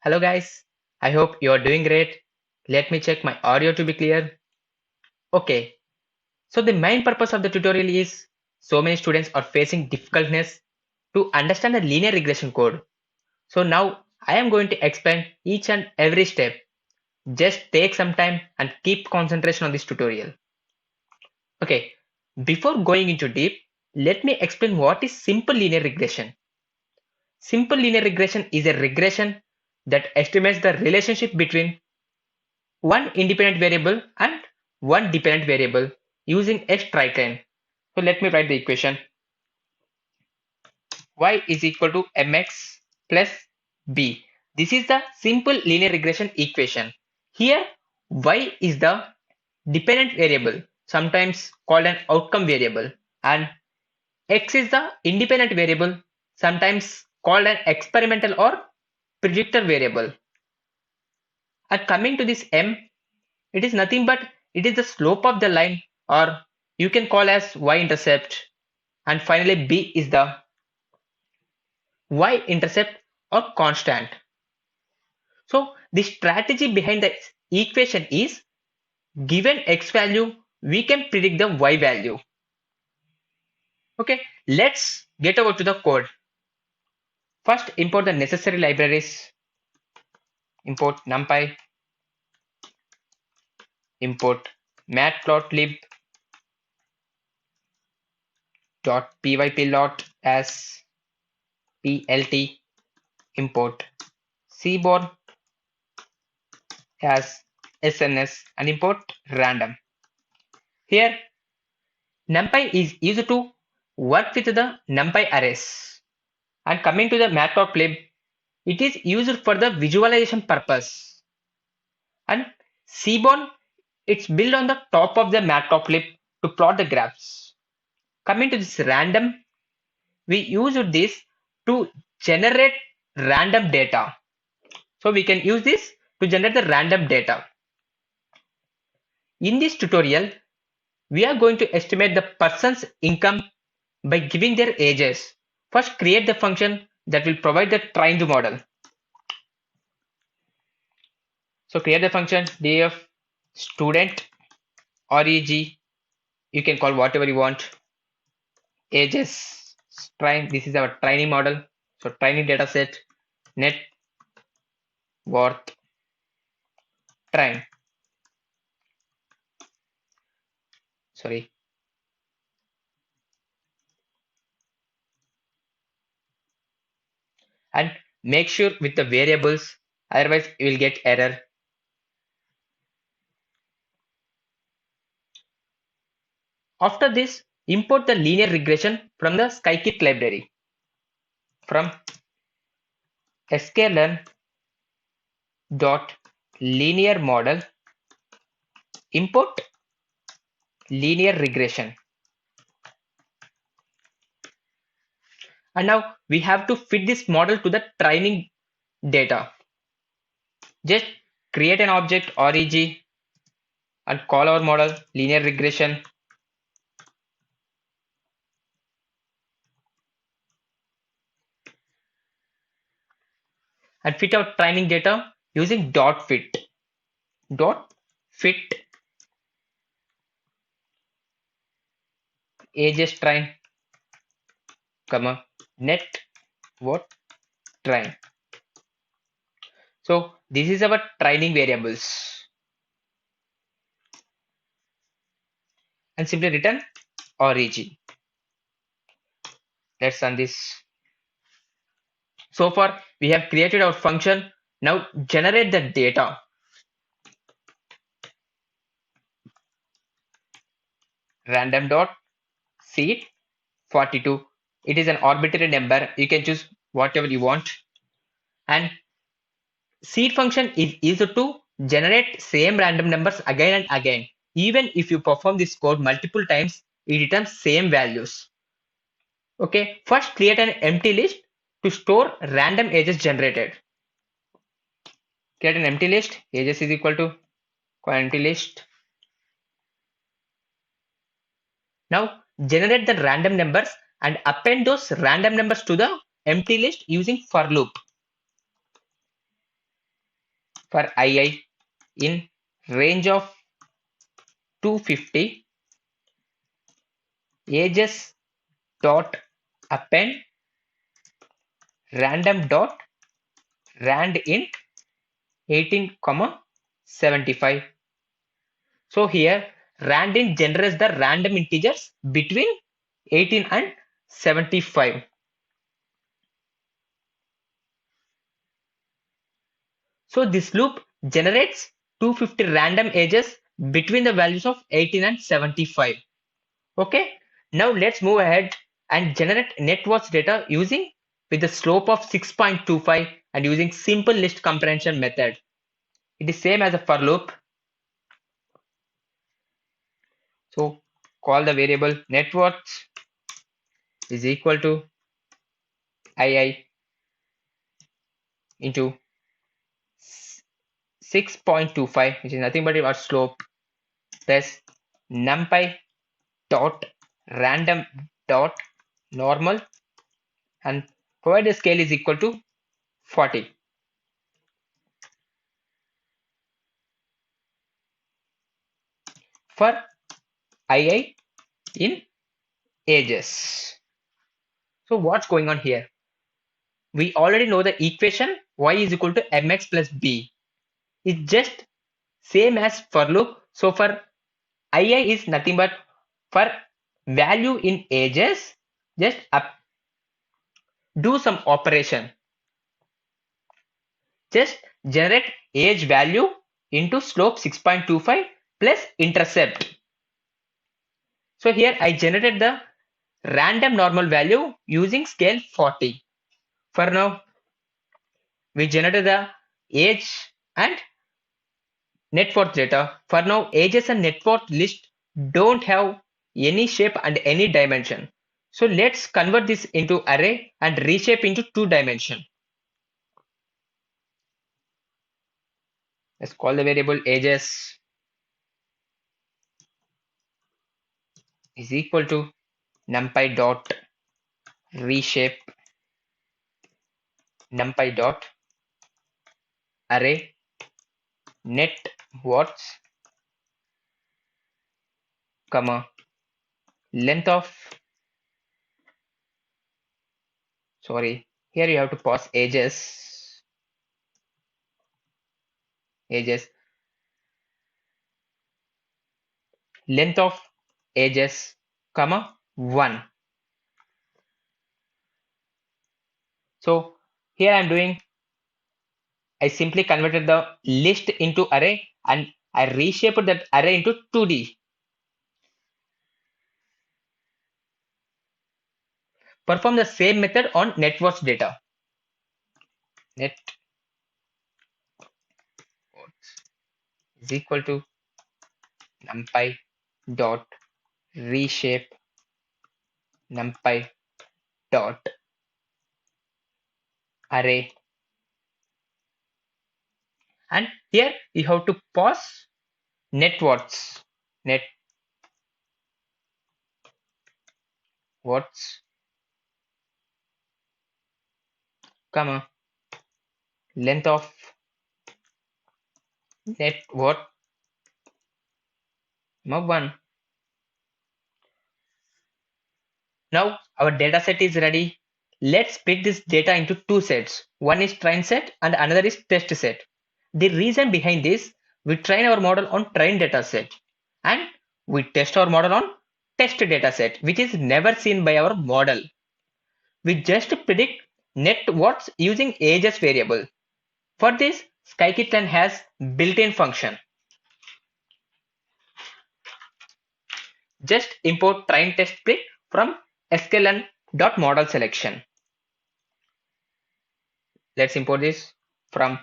Hello guys, I hope you are doing great. Let me check my audio to be clear. Okay, so the main purpose of the tutorial is so many students are facing difficultness to understand the linear regression code. So now I am going to explain each and every step. Just take some time and keep concentration on this tutorial. Okay, before going into deep, let me explain what is simple linear regression. Simple linear regression is a regression that estimates the relationship between one independent variable and one dependent variable using a straight line. So let me write the equation. Y is equal to mx plus b. This is the simple linear regression equation. Here y is the dependent variable, sometimes called an outcome variable, and x is the independent variable, sometimes called an experimental or predictor variable. And coming to this m, it is nothing but it is the slope of the line, or you can call as y-intercept, and finally b is the y-intercept or constant. So the strategy behind the equation is given x value, we can predict the y value. Okay, let's get over to the code. First, import the necessary libraries. Import numpy, import matplotlib.pyplot as plt, import seaborn as SNS, and import random. Here numpy is used to work with the numpy arrays, and coming to the matplotlib, it is used for the visualization purpose, and seaborn, it's built on the top of the matplotlib to plot the graphs. Coming to this random, we use this to generate random data. So we can use this to generate the random data. In this tutorial, we are going to estimate the person's income by giving their ages. First, create the function that will provide the trained model. So create the function df student reg, you can call whatever you want, ages train, this is our training model. So training data set net worth train, sorry, and make sure with the variables, otherwise you will get error. After this, import the linear regression from the scikit library. From sklearn dot linear model, import linear regression. And now we have to fit this model to the training data. Just create an object reg and call our model linear regression. And fit our training data using dot fit. Dot fit ages train, comma net what train. So this is our training variables, and simply return reg. Let's run this. So far we have created our function. Now generate the data. Random dot seed 42. It is an arbitrary number. You can choose whatever you want. And seed function is used to generate same random numbers again and again. Even if you perform this code multiple times, it returns same values. Okay, first create an empty list to store random ages generated. Create an empty list, ages is equal to empty list. Now generate the random numbers and append those random numbers to the empty list using for loop. for II in range of 250 ages dot append random dot rand int 18 comma 75. So here randint generates the random integers between 18 and 75. So this loop generates 250 random edges between the values of 18 and 75. Okay, now let's move ahead and generate net worth data using with the slope of 6.25 and using simple list comprehension method. It is same as a for loop. So call the variable net worth is equal to II into 6.25, which is nothing but our slope, plus numpy dot random dot normal, and provide the scale is equal to 40. For II in ages. So what's going on here? We already know the equation y is equal to mx plus b. It's just same as for loop. So for II is nothing but for value in ages, just do some operation. Just generate age value into slope 6.25 plus intercept. So here I generated the random normal value using scale 40. For now, we generated the age and net worth data. For now, ages and net worth list don't have any shape and any dimension. So let's convert this into array and reshape into 2 dimension. Let's call the variable ages is equal to numpy dot reshape numpy dot array net worth comma length of, sorry, here you have to pass ages length of ages comma 1. So here I'm doing, I simply converted the list into array and I reshaped that array into 2D. Perform the same method on net worth data. Net worth is equal to numpy dot reshape numpy dot array, and here you have to pass net worths, net worths comma length of net worth 1. Now our data set is ready. Let's split this data into 2 sets. One is train set and another is test set. The reason behind this, we train our model on train data set and we test our model on test data set, which is never seen by our model. We just predict net worths using ages variable. For this, scikit-learn has built-in function. Just import train test split from sklearn.model selection. Let's import this from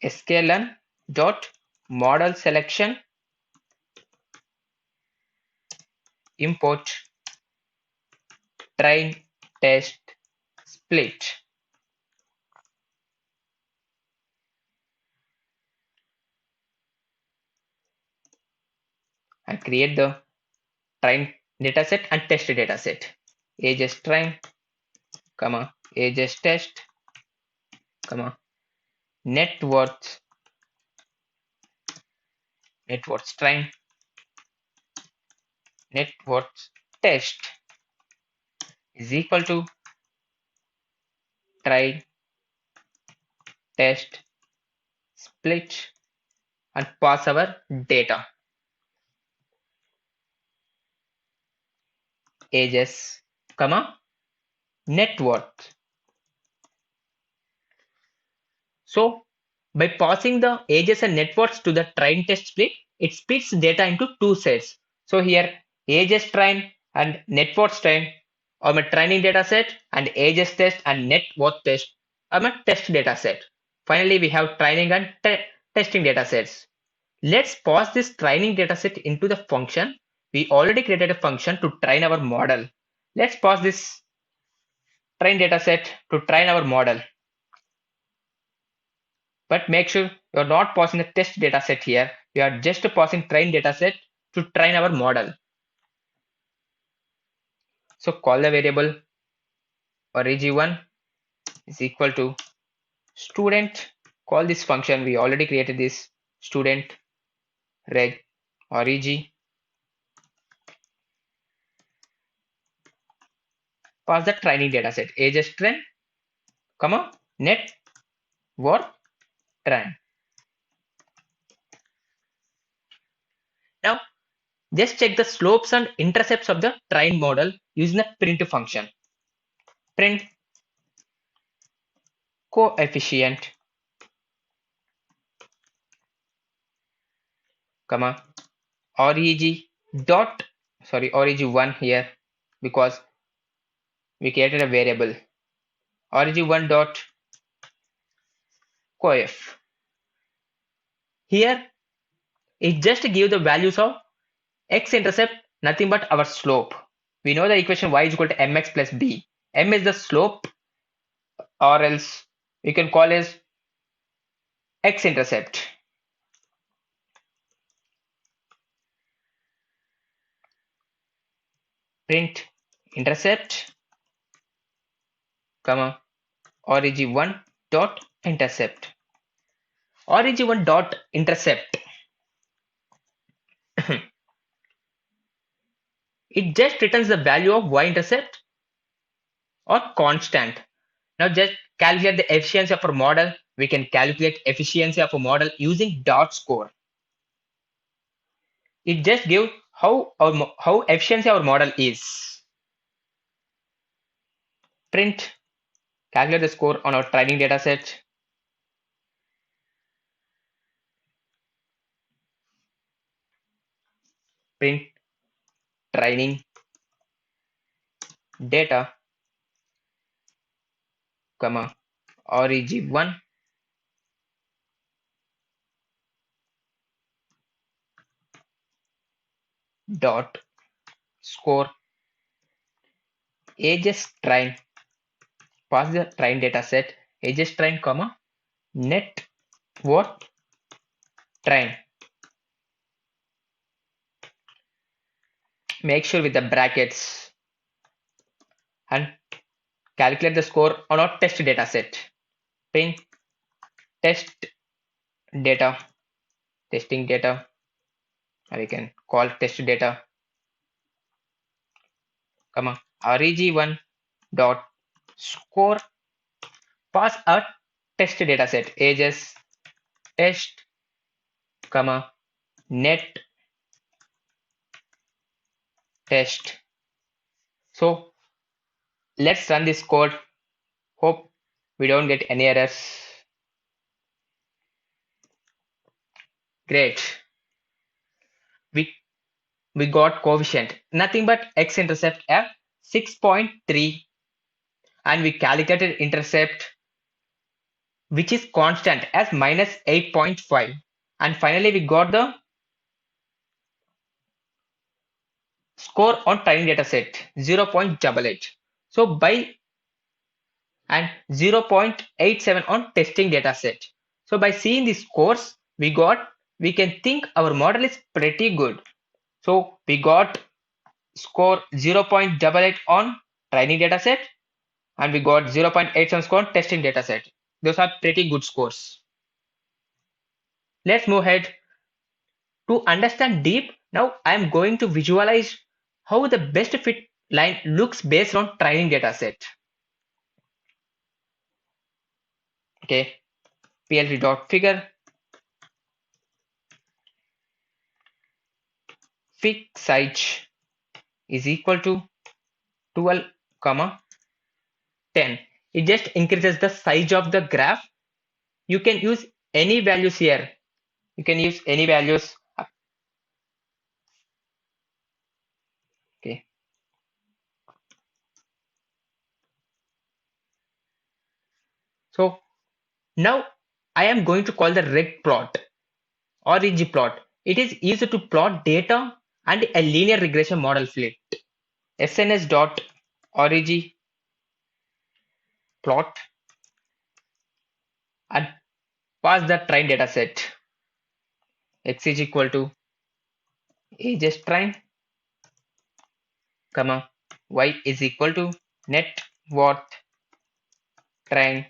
sklearn.model selection import train test split. And create the train dataset and test dataset. Ages train, comma, ages test, comma, net worth train, net worth test is equal to try, test, split, and pass our data. Ages, comma, net worth. So by passing the ages and net worths to the train test split, it splits data into two sets. So here ages train and net worth train are my training data set, and ages test and net worth test are my test data set. Finally, we have training and testing data sets. Let's pass this training data set into the function. We already created a function to train our model. Let's pass this train data set to train our model. But make sure you're not passing the test data set here. We are just passing train data set to train our model. So call the variable org1 is equal to student. Call this function. We already created this student reg org. Pass the training data set ages train, comma net worth train. Now just check the slopes and intercepts of the train model using the print function. Print coefficient, comma org1 here, because we created a variable org1 dot coef. Here it just give the values of x-intercept, nothing but our slope. We know the equation y is equal to mx plus b. M is the slope, or else we can call as x-intercept. Print intercept, comma org1 dot intercept. org1 dot intercept. It just returns the value of y-intercept or constant. Now just calculate the efficiency of our model. We can calculate efficiency of a model using dot score. It just gives how efficiency our model is. Print, calculate the score on our training data set. Print training data, comma org1 dot score ages train. Pass the train data set ages train, comma net worth train. Make sure with the brackets and calculate the score on our test data set. Print test data, testing data, and we can call test data, comma reg1 dot score. Pass a test data set ages test, comma net test. So let's run this code. Hope we don't get any errors. Great. We got coefficient, nothing but x-intercept at 6.3, and we calculated intercept, which is constant, as minus 8.5, and finally we got the score on training data set 0.88. So by and 0.87 on testing data set. So by seeing the scores we can think our model is pretty good. So we got score 0.88 on training data set, and we got 0.87 score on testing data set. Those are pretty good scores. Let's move ahead. To understand deep, now I am going to visualize how the best fit line looks based on training data set. Okay, plt.figure fig size is equal to 12 comma 10. It just increases the size of the graph. You can use any values here. You can use any values. Okay. So now I am going to call the reg plot or plot. It is used to plot data and a linear regression model fleet. sns.org plot and pass the train data set. X is equal to ages train, comma, y is equal to net worth train,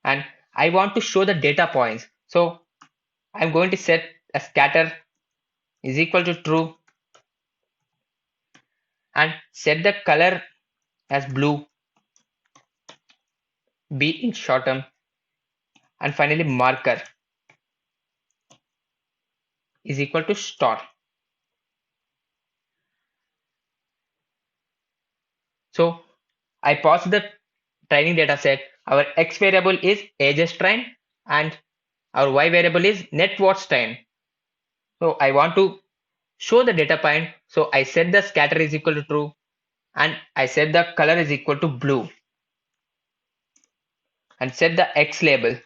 and I want to show the data points. So I'm going to set a scatter is equal to true and set the color as blue, B in short term, and finally marker is equal to star. So I pass the training data set. Our x variable is ages train and our y variable is net worth train. So I want to show the data point. So I set the scatter is equal to true and I set the color is equal to blue and set the x label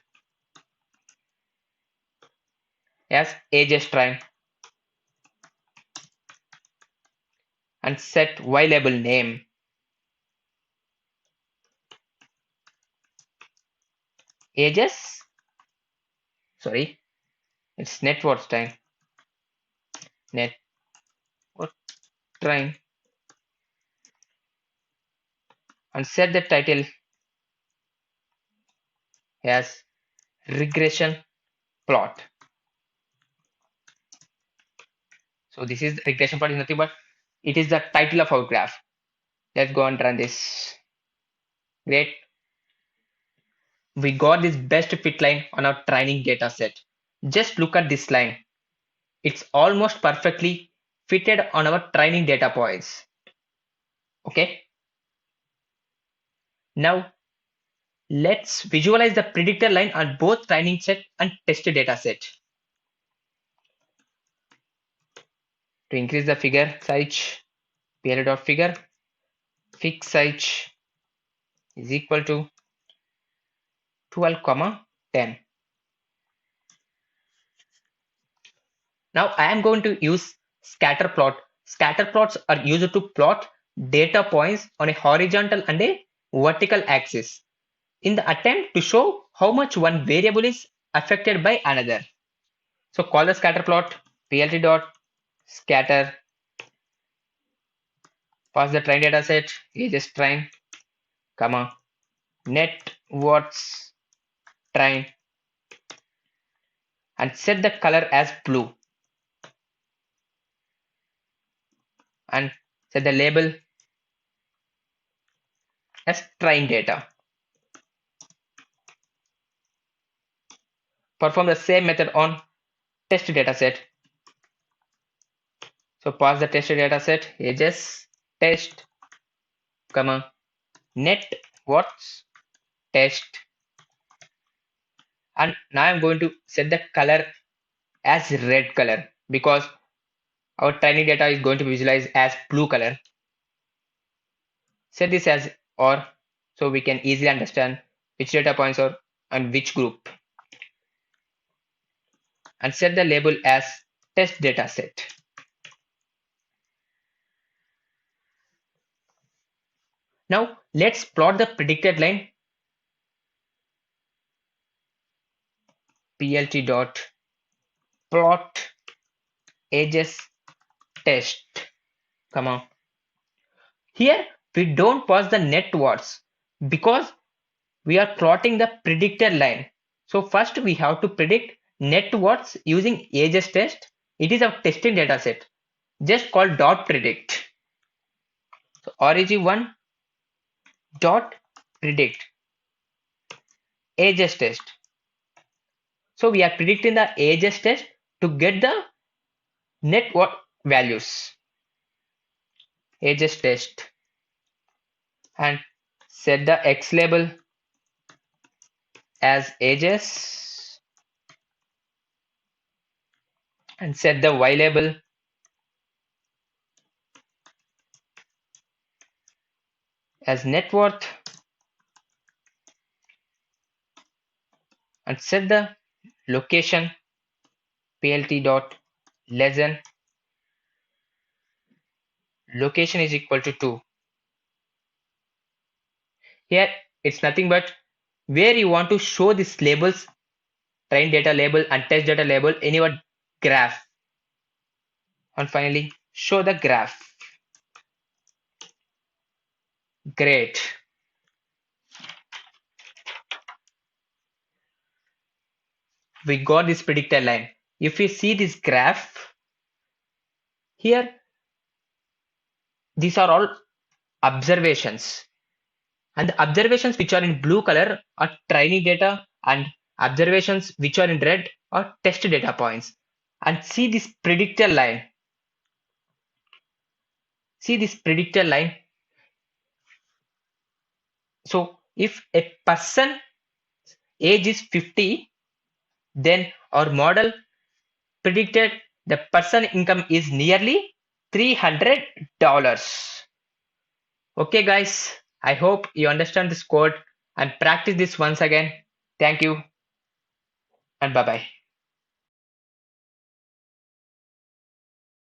as ages train and set y label name ages. Sorry, it's net worth train. Net worth train and set the title as regression plot. So this is regression plot is nothing but it is the title of our graph. Let's go and run this. Great. We got this best fit line on our training data set. Just look at this line. It's almost perfectly fitted on our training data points. Okay. Now let's visualize the predictor line on both training set and test data set. To increase the figure size, pl.figure fig size is equal to 12 comma 10. Now I am going to use scatter plot. Scatter plots are used to plot data points on a horizontal and a vertical axis in the attempt to show how much one variable is affected by another. So call the scatter plot plt dot scatter, pass the train data set ages train, comma net worths train and set the color as blue and set the label as train data. Perform the same method on test data set. So pass the test data set ages test, comma net worths test, and now I'm going to set the color as red color because our training data is going to be visualized as blue color. Set this as or so we can easily understand which data points are and which group, and set the label as test data set. Now let's plot the predicted line plt dot plot ages test, comma here we don't pass the net worths because we are plotting the predicted line. So first we have to predict net worths using ages test. It is our testing data set, just called dot predict. So org1 dot predict ages test. So we are predicting the ages test to get the net worth values. Ages test and set the X label as ages and set the Y label as net worth and set the location plt dot lesson location is equal to 2. Here it's nothing but where you want to show these labels, train data label and test data label in your graph. And finally show the graph. Great. We got this predicted line. If we see this graph here, these are all observations, and the observations which are in blue color are training data and observations which are in red are test data points. And see this predicted line. See this predicted line. So if a person age is 50, then our model predicted the person income is nearly $300. Okay guys, I hope you understand this code and practice this once again. Thank you and bye bye.